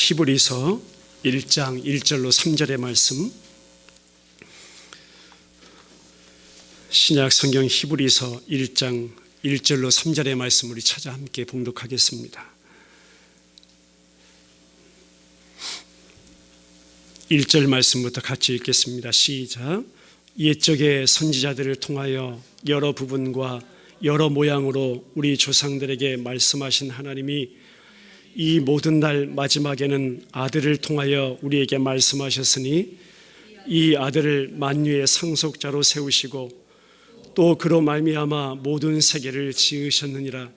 히브리서 1장 1절로 3절의 말씀, 신약 성경 히브리서 1장 1절로 3절의 말씀 우리 찾아 함께 봉독하겠습니다. 1절 말씀부터 같이 읽겠습니다. 시작. 옛적의 선지자들을 통하여 여러 부분과 여러 모양으로 우리 조상들에게 말씀하신 하나님이 이 모든 날 마지막에는 아들을 통하여 우리에게 말씀하셨으니 이 아들을 만유의 상속자로 세우시고 또 그로 말미암아 모든 세계를 지으셨느니라.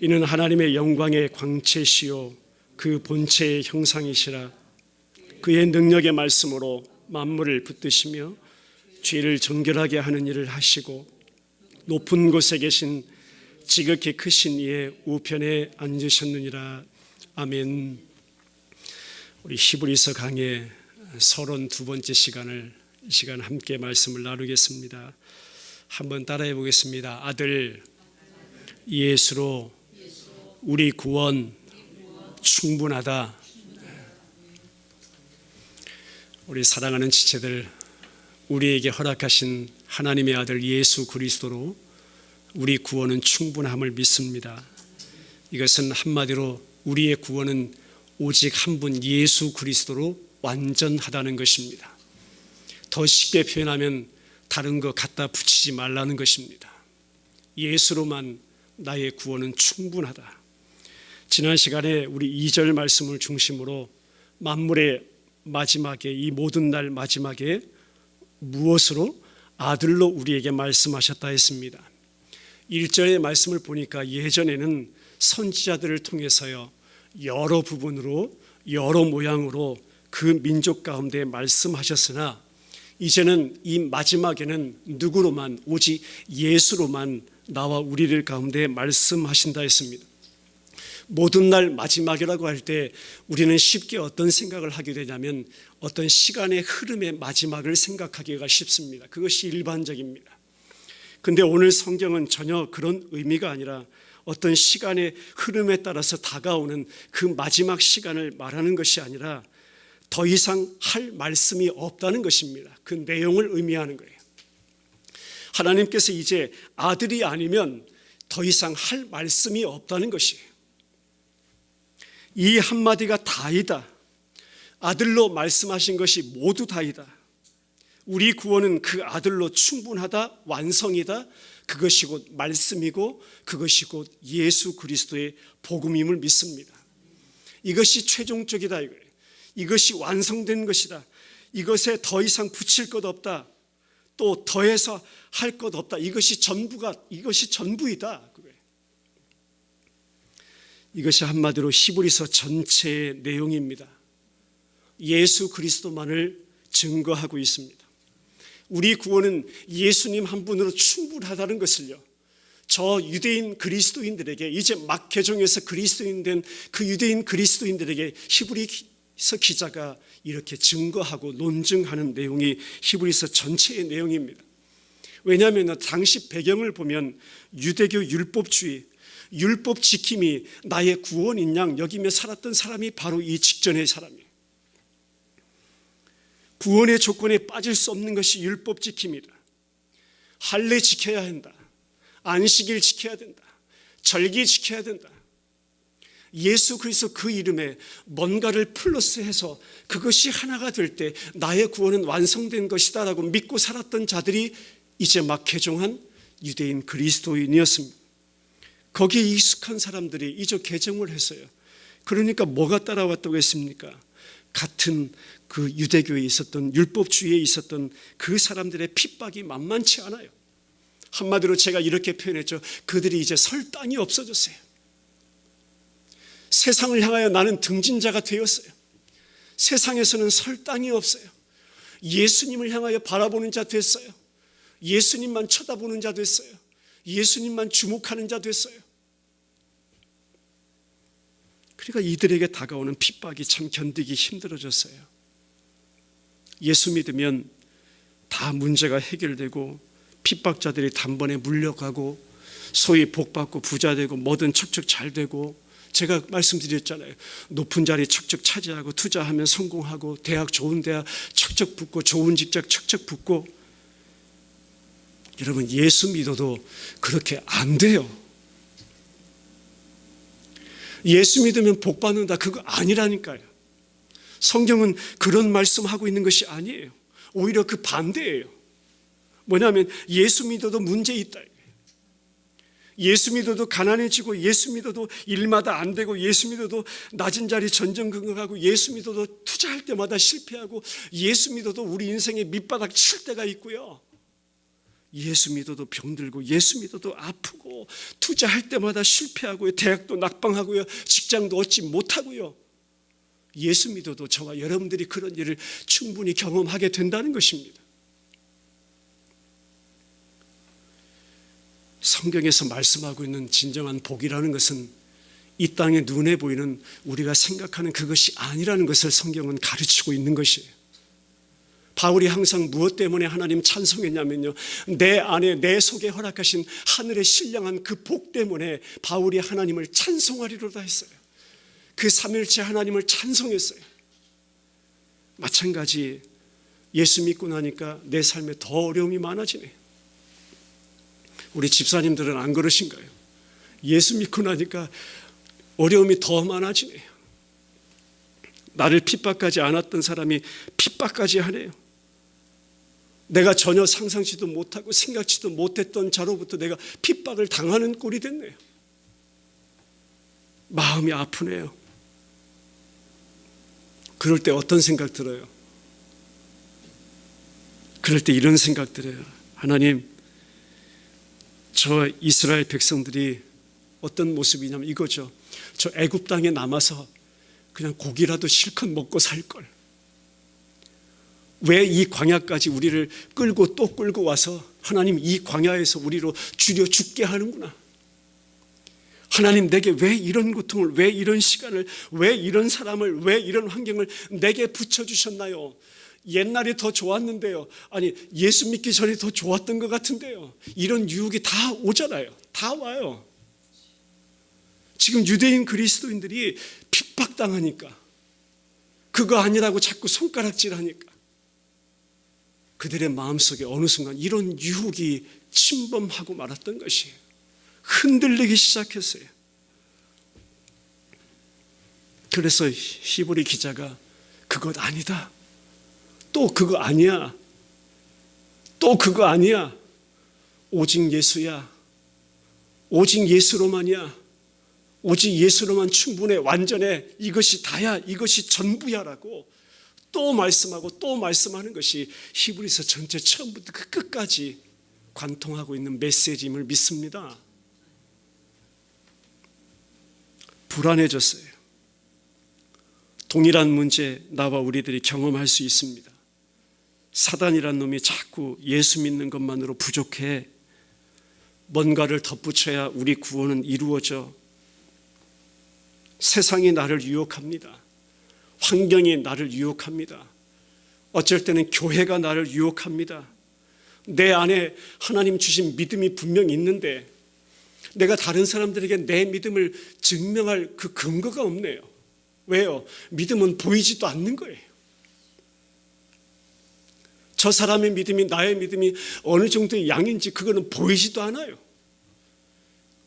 이는 하나님의 영광의 광채시요 그 본체의 형상이시라. 그의 능력의 말씀으로 만물을 붙드시며 죄를 정결하게 하는 일을 하시고 높은 곳에 계신 지극히 크신 이의 우편에 앉으셨느니라. 아멘. 우리 히브리서 강의 32번째 시간 함께 말씀을 나누겠습니다. 한번 따라해 보겠습니다. 아들 예수로 우리 구원 충분하다. 우리 사랑하는 지체들, 우리에게 허락하신 하나님의 아들 예수 그리스도로 우리 구원은 충분함을 믿습니다. 이것은 한마디로 우리의 구원은 오직 한 분 예수 그리스도로 완전하다는 것입니다. 더 쉽게 표현하면 다른 거 갖다 붙이지 말라는 것입니다. 예수로만 나의 구원은 충분하다. 지난 시간에 우리 2절 말씀을 중심으로 만물의 마지막에, 이 모든 날 마지막에 무엇으로? 아들로 우리에게 말씀하셨다 했습니다. 1절의 말씀을 보니까 예전에는 선지자들을 통해서요, 여러 부분으로 여러 모양으로 그 민족 가운데 말씀하셨으나 이제는 이 마지막에는 누구로만, 오직 예수로만 나와 우리들 가운데 말씀하신다 했습니다. 모든 날 마지막이라고 할 때 우리는 쉽게 어떤 생각을 하게 되냐면 어떤 시간의 흐름의 마지막을 생각하기가 쉽습니다. 그것이 일반적입니다. 근데 오늘 성경은 전혀 그런 의미가 아니라 어떤 시간의 흐름에 따라서 다가오는 그 마지막 시간을 말하는 것이 아니라 더 이상 할 말씀이 없다는 것입니다. 그 내용을 의미하는 거예요. 하나님께서 이제 아들이 아니면 더 이상 할 말씀이 없다는 것이에요. 이 한마디가 다이다. 아들로 말씀하신 것이 모두 다이다. 우리 구원은 그 아들로 충분하다, 완성이다. 그것이 곧 말씀이고 그것이 곧 예수 그리스도의 복음임을 믿습니다. 이것이 최종적이다 이거예요. 이것이 완성된 것이다. 이것에 더 이상 붙일 것 없다. 또 더해서 할 것 없다. 이것이 전부이다. 이것이 한마디로 히브리서 전체의 내용입니다. 예수 그리스도만을 증거하고 있습니다. 우리 구원은 예수님 한 분으로 충분하다는 것을요, 저 유대인 그리스도인들에게, 이제 막 개종해서 그리스도인 된 그 유대인 그리스도인들에게 히브리서 기자가 이렇게 증거하고 논증하는 내용이 히브리서 전체의 내용입니다. 왜냐하면 당시 배경을 보면 유대교 율법주의, 율법 지킴이 나의 구원인 양 여기며 살았던 사람이 바로 이 직전의 사람이에요. 구원의 조건에 빠질 수 없는 것이 율법 지킴이다. 할례 지켜야 한다. 안식일 지켜야 된다. 절기 지켜야 된다. 예수 그리스도 그 이름에 뭔가를 플러스해서 그것이 하나가 될 때 나의 구원은 완성된 것이다 라고 믿고 살았던 자들이 이제 막 개종한 유대인 그리스도인이었습니다. 거기에 익숙한 사람들이 이제 개종을 했어요. 그러니까 뭐가 따라왔다고 했습니까? 같은 그 유대교에 있었던, 율법주의에 있었던 그 사람들의 핍박이 만만치 않아요. 한마디로 제가 이렇게 표현했죠. 그들이 이제 설 땅이 없어졌어요. 세상을 향하여 나는 등진자가 되었어요. 세상에서는 설 땅이 없어요. 예수님을 향하여 바라보는 자 됐어요. 예수님만 쳐다보는 자 됐어요. 예수님만 주목하는 자 됐어요. 그러니까 이들에게 다가오는 핍박이 참 견디기 힘들어졌어요. 예수 믿으면 다 문제가 해결되고 핍박자들이 단번에 물려가고 소위 복받고 부자되고 뭐든 척척 잘되고 제가 말씀드렸잖아요. 높은 자리 척척 차지하고 투자하면 성공하고 대학 좋은 대학 척척 붙고 좋은 직장 척척 붙고. 여러분, 예수 믿어도 그렇게 안 돼요. 예수 믿으면 복 받는다, 그거 아니라니까요. 성경은 그런 말씀하고 있는 것이 아니에요. 오히려 그 반대예요. 뭐냐면 예수 믿어도 문제 있다. 예수 믿어도 가난해지고, 예수 믿어도 일마다 안 되고, 예수 믿어도 낮은 자리 전전긍긍하고, 예수 믿어도 투자할 때마다 실패하고, 예수 믿어도 우리 인생에 밑바닥 칠 때가 있고요. 예수 믿어도 병들고, 예수 믿어도 아프고, 투자할 때마다 실패하고요. 대학도 낙방하고요. 직장도 얻지 못하고요. 예수 믿어도 저와 여러분들이 그런 일을 충분히 경험하게 된다는 것입니다. 성경에서 말씀하고 있는 진정한 복이라는 것은 이 땅에 눈에 보이는 우리가 생각하는 그것이 아니라는 것을 성경은 가르치고 있는 것이에요. 바울이 항상 무엇 때문에 하나님 찬송했냐면요, 내 안에 내 속에 허락하신 하늘의 신령한 그 복 때문에 바울이 하나님을 찬송하리로다 했어요. 그 삼일체 하나님을 찬송했어요. 마찬가지 예수 믿고 나니까 내 삶에 더 어려움이 많아지네. 우리 집사님들은 안 그러신가요? 예수 믿고 나니까 어려움이 더 많아지네요. 나를 핍박하지 않았던 사람이 핍박까지 하네요. 내가 전혀 상상치도 못하고 생각지도 못했던 자로부터 내가 핍박을 당하는 꼴이 됐네요. 마음이 아프네요. 그럴 때 어떤 생각 들어요? 그럴 때 이런 생각 들어요. 하나님, 저 이스라엘 백성들이 어떤 모습이냐면 이거죠. 저 애굽 땅에 남아서 그냥 고기라도 실컷 먹고 살 걸. 왜 이 광야까지 우리를 끌고 또 끌고 와서 하나님 이 광야에서 우리로 죽여 죽게 하는구나. 하나님, 내게 왜 이런 고통을, 왜 이런 시간을, 왜 이런 사람을, 왜 이런 환경을 내게 붙여주셨나요? 옛날이 더 좋았는데요. 아니, 예수 믿기 전에 더 좋았던 것 같은데요. 이런 유혹이 다 오잖아요. 다 와요. 지금 유대인 그리스도인들이 핍박당하니까, 그거 아니라고 자꾸 손가락질하니까 그들의 마음속에 어느 순간 이런 유혹이 침범하고 말았던 것이에요. 흔들리기 시작했어요. 그래서 히브리 기자가 그것 아니다, 또 그거 아니야, 또 그거 아니야, 오직 예수야, 오직 예수로만이야, 오직 예수로만 충분해, 완전해, 이것이 다야, 이것이 전부야라고 또 말씀하고 또 말씀하는 것이 히브리서 전체 처음부터 그 끝까지 관통하고 있는 메시지임을 믿습니다. 불안해졌어요. 동일한 문제 나와 우리들이 경험할 수 있습니다. 사단이란 놈이 자꾸 예수 믿는 것만으로 부족해, 뭔가를 덧붙여야 우리 구원은 이루어져. 세상이 나를 유혹합니다. 환경이 나를 유혹합니다. 어쩔 때는 교회가 나를 유혹합니다. 내 안에 하나님 주신 믿음이 분명히 있는데 내가 다른 사람들에게 내 믿음을 증명할 그 근거가 없네요. 왜요? 믿음은 보이지도 않는 거예요. 저 사람의 믿음이, 나의 믿음이 어느 정도의 양인지 그거는 보이지도 않아요.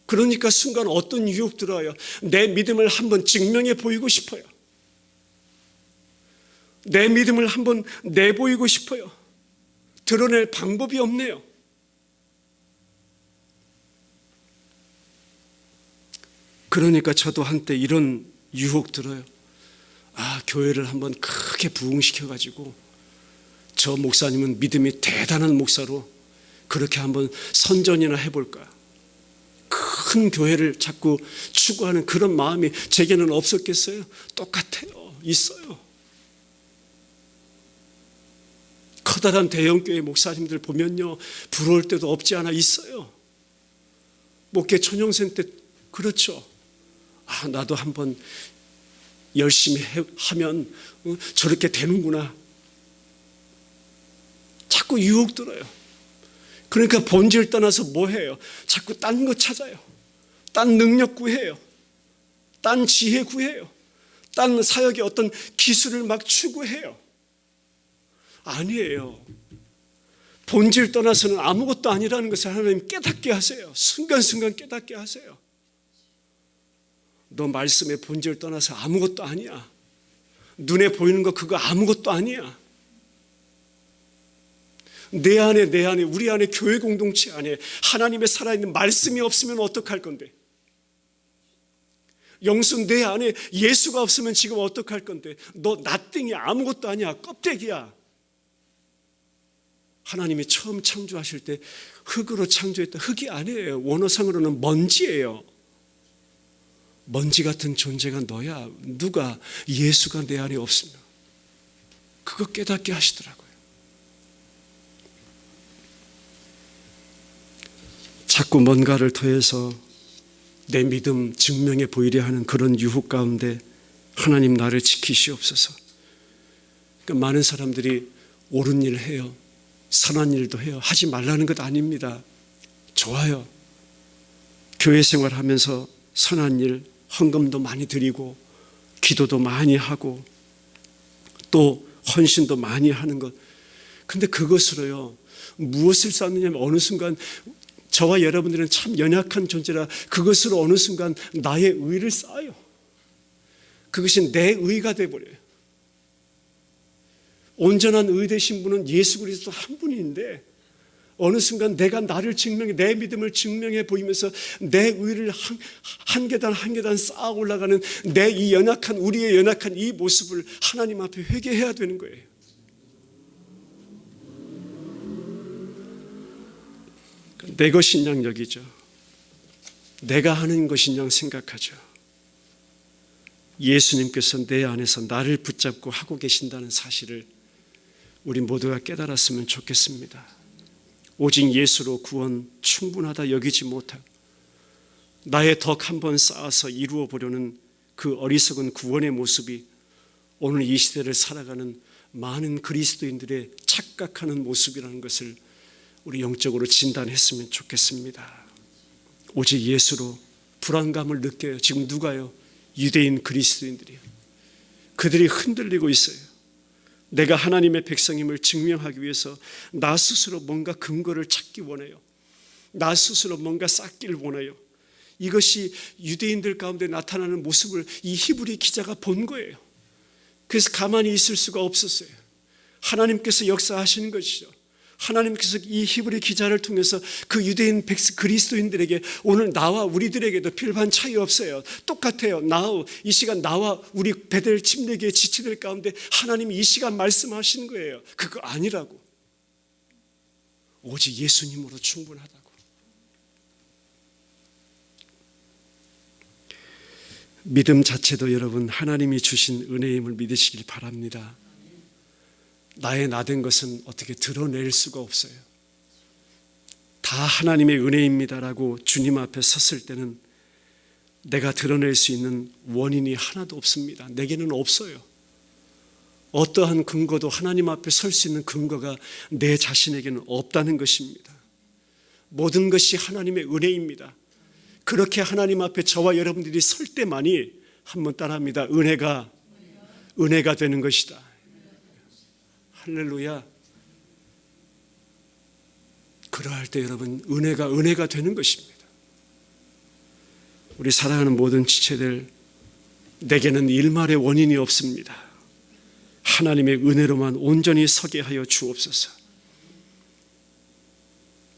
그러니까 순간 어떤 유혹 들어요? 내 믿음을 한번 증명해 보이고 싶어요. 내 믿음을 한번 내보이고 싶어요. 드러낼 방법이 없네요. 그러니까 저도 한때 이런 유혹 들어요. 교회를 한번 크게 부흥시켜가지고 저 목사님은 믿음이 대단한 목사로 그렇게 한번 선전이나 해볼까. 큰 교회를 자꾸 추구하는 그런 마음이 제게는 없었겠어요? 똑같아요. 있어요. 커다란 대형교회 목사님들 보면요, 부러울 때도 없지 않아 있어요. 목회 초년생 때 그렇죠. 나도 한번 열심히 하면 저렇게 되는구나. 자꾸 유혹 들어요. 그러니까 본질 떠나서 뭐 해요? 자꾸 딴 거 찾아요. 딴 능력 구해요. 딴 지혜 구해요. 딴 사역의 어떤 기술을 막 추구해요. 아니에요. 본질 떠나서는 아무것도 아니라는 것을 하나님 깨닫게 하세요. 순간순간 깨닫게 하세요. 너 말씀의 본질 떠나서 아무것도 아니야. 눈에 보이는 거 그거 아무것도 아니야. 내 안에 우리 안에 교회 공동체 안에 하나님의 살아있는 말씀이 없으면 어떡할 건데? 영수 내 안에 예수가 없으면 지금 어떡할 건데? 너 nothing이야. 아무것도 아니야. 껍데기야. 하나님이 처음 창조하실 때 흙으로 창조했다. 흙이 아니에요. 원어상으로는 먼지예요. 먼지 같은 존재가 너야. 누가 예수가 내 안에 없으면 그거 깨닫게 하시더라고요. 자꾸 뭔가를 더해서 내 믿음 증명해 보이려 하는 그런 유혹 가운데 하나님 나를 지키시옵소서. 그러니까 많은 사람들이 옳은 일 해요. 선한 일도 해요. 하지 말라는 것 아닙니다. 좋아요. 교회 생활하면서 선한 일, 헌금도 많이 드리고 기도도 많이 하고 또 헌신도 많이 하는 것. 근데 그것으로요 무엇을 쌓느냐면 어느 순간 저와 여러분들은 참 연약한 존재라 그것으로 어느 순간 나의 의를 쌓아요. 그것이 내 의가 되어버려요. 온전한 의 되신 분은 예수 그리스도 한 분인데 어느 순간 내가 나를 증명해 내 믿음을 증명해 보이면서 내 의를 한 계단 한 계단 쌓아 올라가는 내 이 연약한 우리의 연약한 이 모습을 하나님 앞에 회개해야 되는 거예요. 내 것인 양 여기죠. 내가 하는 것인 양 생각하죠. 예수님께서 내 안에서 나를 붙잡고 하고 계신다는 사실을 우리 모두가 깨달았으면 좋겠습니다. 오직 예수로 구원 충분하다 여기지 못하고 나의 덕 한 번 쌓아서 이루어 보려는 그 어리석은 구원의 모습이 오늘 이 시대를 살아가는 많은 그리스도인들의 착각하는 모습이라는 것을 우리 영적으로 진단했으면 좋겠습니다. 오직 예수로 불안감을 느껴요. 지금 누가요? 유대인 그리스도인들이요. 그들이 흔들리고 있어요. 내가 하나님의 백성임을 증명하기 위해서 나 스스로 뭔가 근거를 찾기 원해요. 나 스스로 뭔가 쌓기를 원해요. 이것이 유대인들 가운데 나타나는 모습을 이 히브리 기자가 본 거예요. 그래서 가만히 있을 수가 없었어요. 하나님께서 역사하시는 것이죠. 하나님께서 이 히브리 기자를 통해서 그 유대인 그리스도인들에게 오늘 나와 우리들에게도 별반 차이 없어요. 똑같아요. 이 시간 나와 우리 베델 침례기의 지체들 가운데 하나님이 이 시간 말씀하시는 거예요. 그거 아니라고. 오직 예수님으로 충분하다고. 믿음 자체도 여러분 하나님이 주신 은혜임을 믿으시길 바랍니다. 나의 나된 것은 어떻게 드러낼 수가 없어요. 다 하나님의 은혜입니다라고 주님 앞에 섰을 때는 내가 드러낼 수 있는 원인이 하나도 없습니다. 내게는 없어요. 어떠한 근거도 하나님 앞에 설 수 있는 근거가 내 자신에게는 없다는 것입니다. 모든 것이 하나님의 은혜입니다. 그렇게 하나님 앞에 저와 여러분들이 설 때만이 한번 따라합니다. 은혜가 되는 것이다. 할렐루야. 그러할 때 여러분 은혜가 되는 것입니다. 우리 사랑하는 모든 지체들, 내게는 일말의 원인이 없습니다. 하나님의 은혜로만 온전히 서게 하여 주옵소서.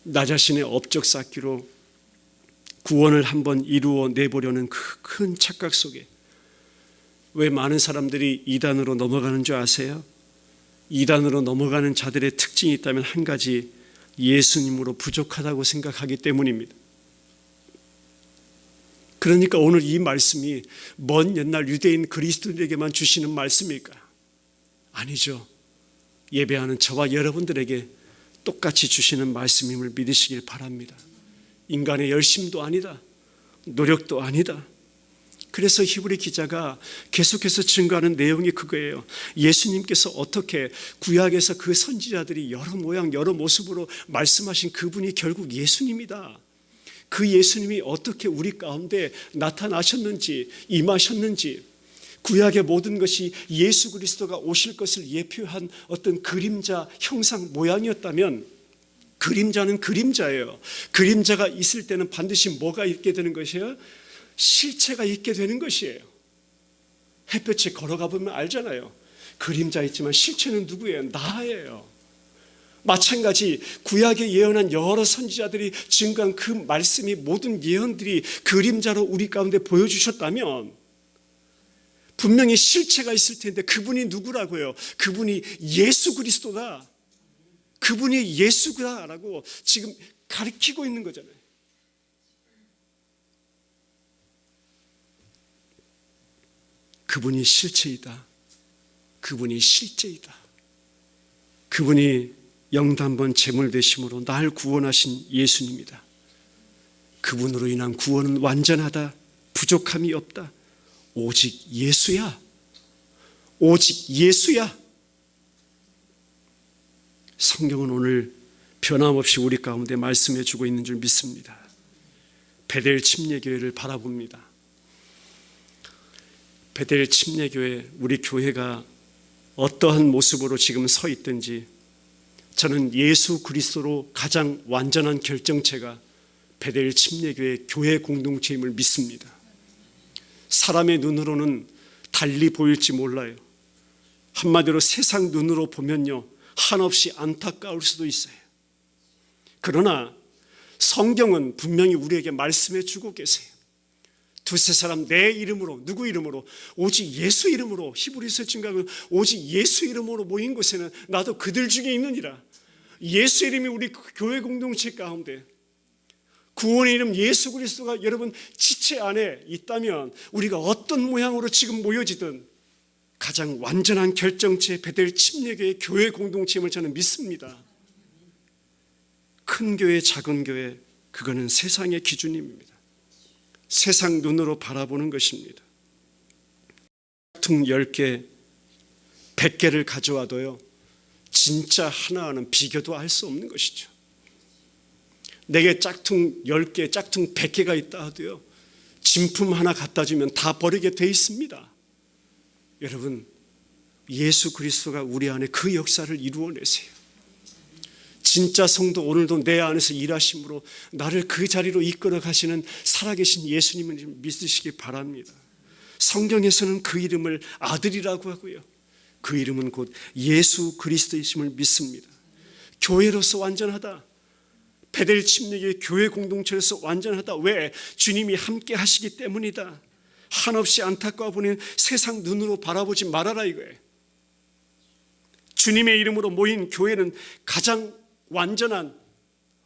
나 자신의 업적 쌓기로 구원을 한번 이루어 내보려는 그 큰 착각 속에 왜 많은 사람들이 이단으로 넘어가는 줄 아세요? 이단으로 넘어가는 자들의 특징이 있다면 한 가지, 예수님으로 부족하다고 생각하기 때문입니다. 그러니까 오늘 이 말씀이 먼 옛날 유대인 그리스도인에게만 주시는 말씀일까? 아니죠. 예배하는 저와 여러분들에게 똑같이 주시는 말씀임을 믿으시길 바랍니다. 인간의 열심도 아니다. 노력도 아니다. 그래서 히브리 기자가 계속해서 증거하는 내용이 그거예요. 예수님께서 어떻게 구약에서 그 선지자들이 여러 모양 여러 모습으로 말씀하신 그분이 결국 예수님이다. 그 예수님이 어떻게 우리 가운데 나타나셨는지, 임하셨는지, 구약의 모든 것이 예수 그리스도가 오실 것을 예표한 어떤 그림자, 형상, 모양이었다면 그림자는 그림자예요. 그림자가 있을 때는 반드시 뭐가 있게 되는 것이에요? 실체가 있게 되는 것이에요. 햇볕에 걸어가 보면 알잖아요. 그림자 있지만 실체는 누구예요? 나예요. 마찬가지 구약에 예언한 여러 선지자들이 증거한 그 말씀이, 모든 예언들이 그림자로 우리 가운데 보여주셨다면 분명히 실체가 있을 텐데 그분이 누구라고요? 그분이 예수 그리스도다. 그분이 예수다라고 지금 가르치고 있는 거잖아요. 그분이 실체이다. 그분이 실제이다. 그분이 영단번 제물 되심으로 날 구원하신 예수님이다. 그분으로 인한 구원은 완전하다. 부족함이 없다. 오직 예수야. 오직 예수야. 성경은 오늘 변함없이 우리 가운데 말씀해 주고 있는 줄 믿습니다. 베델 침례교회를 바라봅니다. 베델 침례교회, 우리 교회가 어떠한 모습으로 지금 서 있든지 저는 예수 그리스도로 가장 완전한 결정체가 베델 침례교회 교회 공동체임을 믿습니다. 사람의 눈으로는 달리 보일지 몰라요. 한마디로 세상 눈으로 보면요, 한없이 안타까울 수도 있어요. 그러나 성경은 분명히 우리에게 말씀해 주고 계세요. 두세 사람 내 이름으로, 누구 이름으로? 오직 예수 이름으로. 히브리서 증가하고 오직 예수 이름으로 모인 곳에는 나도 그들 중에 있느니라. 예수 이름이 우리 교회 공동체 가운데, 구원의 이름 예수 그리스도가 여러분 지체 안에 있다면 우리가 어떤 모양으로 지금 모여지든 가장 완전한 결정체 베델 침례교회 교회 공동체임을 저는 믿습니다. 큰 교회, 작은 교회, 그거는 세상의 기준입니다. 세상 눈으로 바라보는 것입니다. 짝퉁 10개, 100개를 가져와도요, 진짜 하나와는 비교도 할 수 없는 것이죠. 내게 짝퉁 10개, 짝퉁 100개가 있다 하도요, 진품 하나 갖다 주면 다 버리게 돼 있습니다. 여러분, 예수 그리스도가 우리 안에 그 역사를 이루어내세요. 진짜 성도, 오늘도 내 안에서 일하심으로 나를 그 자리로 이끌어 가시는 살아계신 예수님을 믿으시기 바랍니다. 성경에서는 그 이름을 아들이라고 하고요, 그 이름은 곧 예수 그리스도이심을 믿습니다. 교회로서 완전하다. 베델 침례교회 교회 공동체로서 완전하다. 왜? 주님이 함께 하시기 때문이다. 한없이 안타까워 보는 세상 눈으로 바라보지 말아라 이거예요. 주님의 이름으로 모인 교회는 가장 완전한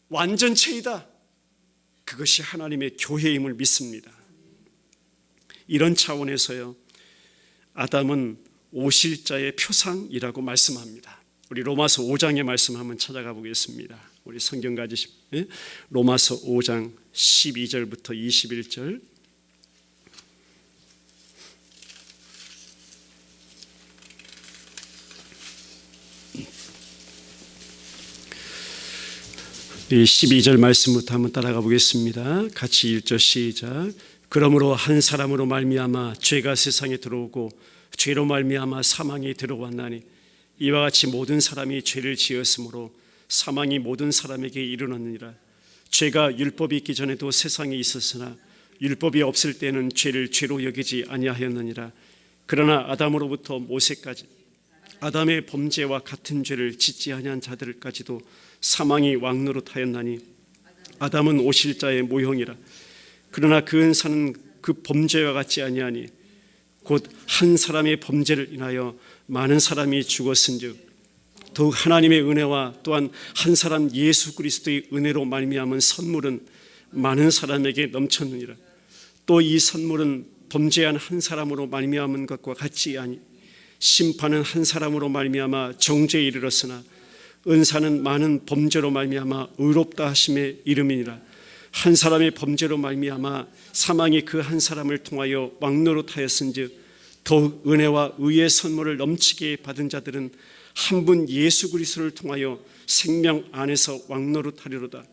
완전체이다. 그것이 하나님의 교회임을 믿습니다. 이런 차원에서요, 아담은 오실 자의 표상이라고 말씀합니다. 우리 로마서 5장의 말씀 한번 찾아가 보겠습니다. 우리 성경 가지십, 로마서 5장 12절부터 21절. 이 12절 말씀부터 한번 따라가 보겠습니다. 같이 1절 시작. 그러므로 한 사람으로 말미암아 죄가 세상에 들어오고 죄로 말미암아 사망이 들어왔나니 이와 같이 모든 사람이 죄를 지었으므로 사망이 모든 사람에게 이르렀느니라. 죄가 율법이 있기 전에도 세상에 있었으나 율법이 없을 때는 죄를 죄로 여기지 아니하였느니라. 그러나 아담으로부터 모세까지 아담의 범죄와 같은 죄를 짓지 아니한 자들까지도 사망이 왕노릇하였나니 아담은 오실 자의 모형이라. 그러나 그 은사는 그 범죄와 같지 아니하니 곧 한 사람의 범죄를 인하여 많은 사람이 죽었은즉 더욱 하나님의 은혜와 또한 한 사람 예수 그리스도의 은혜로 말미암은 선물은 많은 사람에게 넘쳤느니라. 또 이 선물은 범죄한 한 사람으로 말미암은 것과 같지 아니 심판은 한 사람으로 말미암아 정죄에 이르렀으나 은사는 많은 범죄로 말미암아 의롭다 하심의 이름이니라. 한 사람의 범죄로 말미암아 사망이 그 한 사람을 통하여 왕노릇하였은즉 더욱 은혜와 의의 선물을 넘치게 받은 자들은 한 분 예수 그리스도를 통하여 생명 안에서 왕노릇하리로다.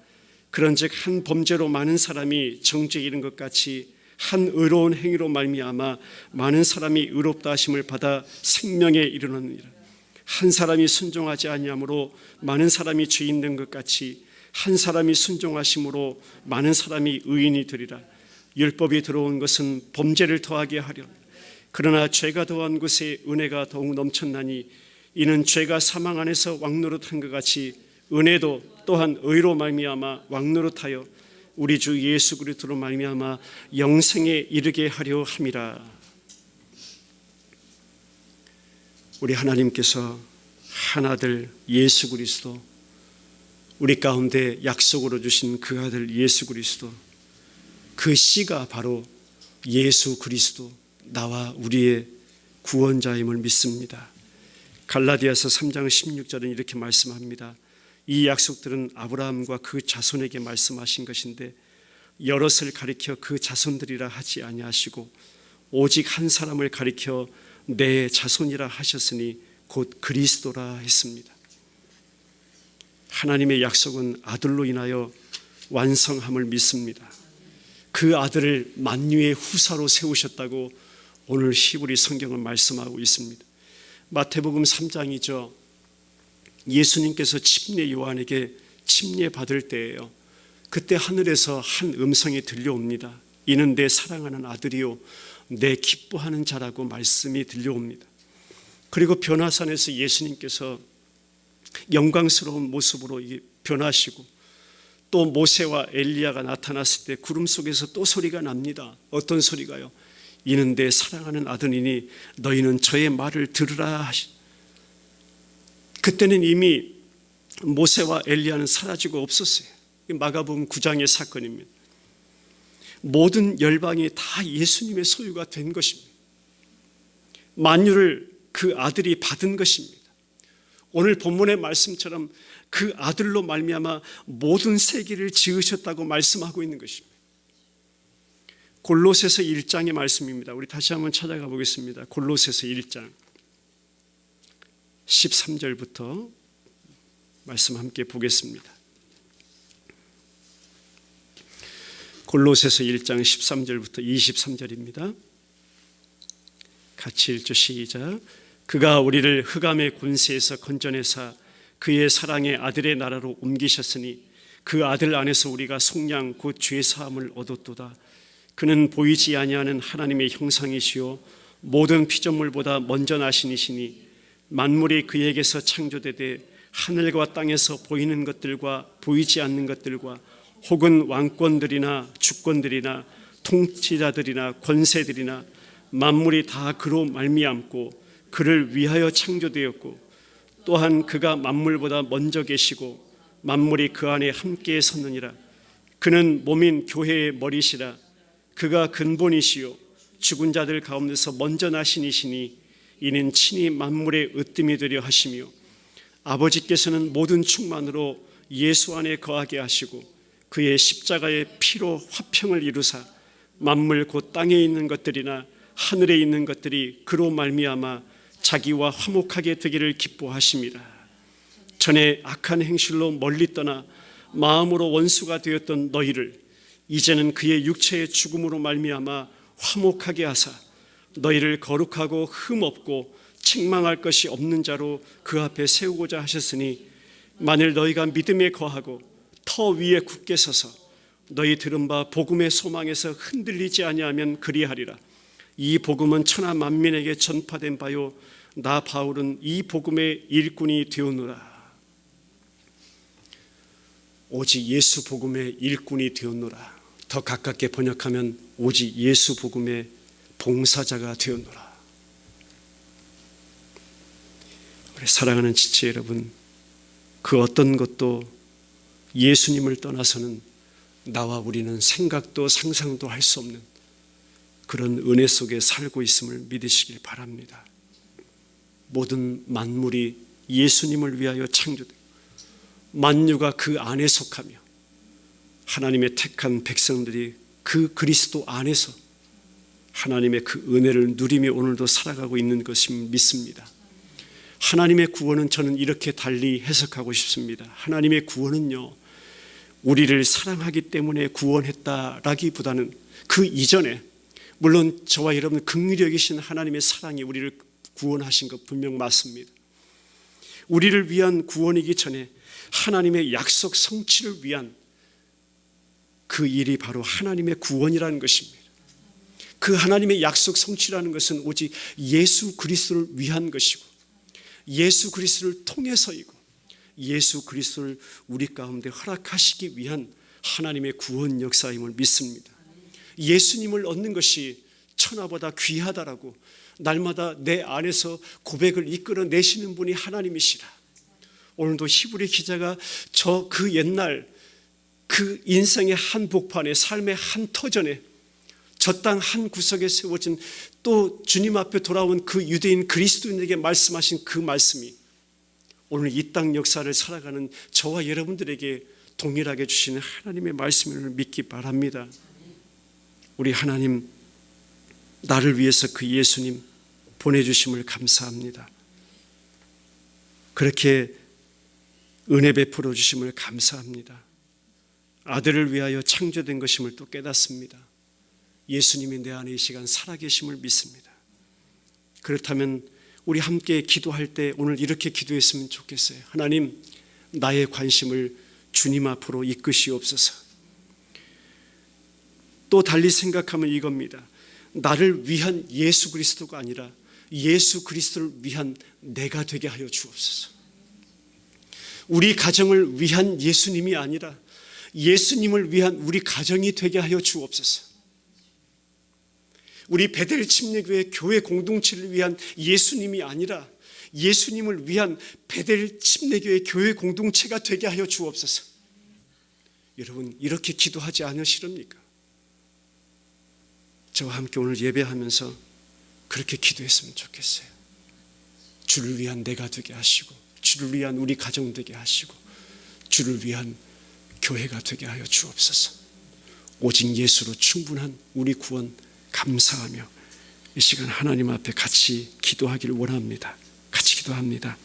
그런즉 한 범죄로 많은 사람이 정죄에 이른 것 같이 한 의로운 행위로 말미암아 많은 사람이 의롭다 하심을 받아 생명에 이르느니라. 한 사람이 순종하지 아니함으로 많은 사람이 죄인 된 것 같이 한 사람이 순종하심으로 많은 사람이 의인이 되리라. 율법이 들어온 것은 범죄를 더하게 하려. 그러나 죄가 더한 곳에 은혜가 더욱 넘쳤나니 이는 죄가 사망 안에서 왕노릇한 것 같이 은혜도 또한 의로 말미암아 왕노릇하여 우리 주 예수 그리스도로 말미암아 영생에 이르게 하려 함이라. 우리 하나님께서 한 아들 예수 그리스도, 우리 가운데 약속으로 주신 그 아들 예수 그리스도, 그 씨가 바로 예수 그리스도, 나와 우리의 구원자임을 믿습니다. 갈라디아서 3장 16절은 이렇게 말씀합니다. 이 약속들은 아브라함과 그 자손에게 말씀하신 것인데 여럿을 가리켜 그 자손들이라 하지 아니하시고 오직 한 사람을 가리켜 내 자손이라 하셨으니 곧 그리스도라 했습니다. 하나님의 약속은 아들로 인하여 완성함을 믿습니다. 그 아들을 만유의 후사로 세우셨다고 오늘 히브리 성경은 말씀하고 있습니다. 마태복음 3장이죠. 예수님께서 침례 요한에게 침례 받을 때예요. 그때 하늘에서 한 음성이 들려옵니다. 이는 내 사랑하는 아들이요 내 기뻐하는 자라고 말씀이 들려옵니다. 그리고 변화산에서 예수님께서 영광스러운 모습으로 변하시고 또 모세와 엘리야가 나타났을 때 구름 속에서 또 소리가 납니다. 어떤 소리가요? 이는 내 사랑하는 아들이니 너희는 저의 말을 들으라 하시. 그때는 이미 모세와 엘리야는 사라지고 없었어요. 마가복음 9장의 사건입니다. 모든 열방이 다 예수님의 소유가 된 것입니다. 만유를 그 아들이 받은 것입니다. 오늘 본문의 말씀처럼 그 아들로 말미암아 모든 세계를 지으셨다고 말씀하고 있는 것입니다. 골로새서 1장의 말씀입니다. 우리 다시 한번 찾아가 보겠습니다. 골로새서 1장 13절부터 말씀 함께 보겠습니다. 골로새서 1장 13절부터 23절입니다. 같이 읽죠. 시작. 그가 우리를 흑암의 권세에서 건져내사 그의 사랑의 아들의 나라로 옮기셨으니 그 아들 안에서 우리가 속량 곧 죄사함을 얻었도다. 그는 보이지 아니하는 하나님의 형상이시요 모든 피조물보다 먼저 나시니시니 만물이 그에게서 창조되되 하늘과 땅에서 보이는 것들과 보이지 않는 것들과 혹은 왕권들이나 주권들이나 통치자들이나 권세들이나 만물이 다 그로 말미암고 그를 위하여 창조되었고 또한 그가 만물보다 먼저 계시고 만물이 그 안에 함께 섰느니라. 그는 몸인 교회의 머리시라. 그가 근본이시요 죽은 자들 가운데서 먼저 나신 이시니 이는 친히 만물의 으뜸이 되려 하시며 아버지께서는 모든 충만으로 예수 안에 거하게 하시고 그의 십자가의 피로 화평을 이루사 만물 곧 땅에 있는 것들이나 하늘에 있는 것들이 그로 말미암아 자기와 화목하게 되기를 기뻐하심이라. 전에 악한 행실로 멀리 떠나 마음으로 원수가 되었던 너희를 이제는 그의 육체의 죽음으로 말미암아 화목하게 하사 너희를 거룩하고 흠없고 책망할 것이 없는 자로 그 앞에 세우고자 하셨으니 만일 너희가 믿음에 거하고 터 위에 굳게 서서 너희 들은 바 복음의 소망에서 흔들리지 아니하면 그리하리라. 이 복음은 천하 만민에게 전파된 바요 나 바울은 이 복음의 일꾼이 되었노라. 오직 예수 복음의 일꾼이 되었노라. 더 가깝게 번역하면 오직 예수 복음의 봉사자가 되었노라. 우리 사랑하는 지체 여러분, 그 어떤 것도 예수님을 떠나서는 나와 우리는 생각도 상상도 할 수 없는 그런 은혜 속에 살고 있음을 믿으시길 바랍니다. 모든 만물이 예수님을 위하여 창조되고 만유가 그 안에 속하며 하나님의 택한 백성들이 그 그리스도 안에서 하나님의 그 은혜를 누리며 오늘도 살아가고 있는 것을 믿습니다. 하나님의 구원은 저는 이렇게 달리 해석하고 싶습니다. 하나님의 구원은요, 우리를 사랑하기 때문에 구원했다라기보다는 그 이전에, 물론 저와 여러분 긍휼히 여기신 하나님의 사랑이 우리를 구원하신 것 분명 맞습니다. 우리를 위한 구원이기 전에 하나님의 약속 성취를 위한 그 일이 바로 하나님의 구원이라는 것입니다. 그 하나님의 약속 성취라는 것은 오직 예수 그리스도를 위한 것이고, 예수 그리스도를 통해서이고, 예수 그리스도를 우리 가운데 허락하시기 위한 하나님의 구원 역사임을 믿습니다. 예수님을 얻는 것이 천하보다 귀하다라고 날마다 내 안에서 고백을 이끌어내시는 분이 하나님이시라. 오늘도 히브리 기자가 저 그 옛날 그 인생의 한 복판에, 삶의 한 터전에, 저 땅 한 구석에 세워진 또 주님 앞에 돌아온 그 유대인 그리스도인에게 말씀하신 그 말씀이 오늘 이 땅 역사를 살아가는 저와 여러분들에게 동일하게 주시는 하나님의 말씀을 믿기 바랍니다. 우리 하나님, 나를 위해서 그 예수님 보내주심을 감사합니다. 그렇게 은혜 베풀어 주심을 감사합니다. 아들을 위하여 창조된 것임을 또 깨닫습니다. 예수님이 내 안에 이 시간 살아계심을 믿습니다. 그렇다면 우리 함께 기도할 때 오늘 이렇게 기도했으면 좋겠어요. 하나님, 나의 관심을 주님 앞으로 이끄시옵소서. 또 달리 생각하면 이겁니다. 나를 위한 예수 그리스도가 아니라 예수 그리스도를 위한 내가 되게 하여 주옵소서. 우리 가정을 위한 예수님이 아니라 예수님을 위한 우리 가정이 되게 하여 주옵소서. 우리 베델 침례교회 교회 공동체를 위한 예수님이 아니라 예수님을 위한 베델 침례교회 교회 공동체가 되게 하여 주옵소서. 여러분, 이렇게 기도하지 않으시렵니까? 저와 함께 오늘 예배하면서 그렇게 기도했으면 좋겠어요. 주를 위한 내가 되게 하시고, 주를 위한 우리 가정 되게 하시고, 주를 위한 교회가 되게 하여 주옵소서. 오직 예수로 충분한 우리 구원 감사하며 이 시간 하나님 앞에 같이 기도하기를 원합니다. 같이 기도합니다.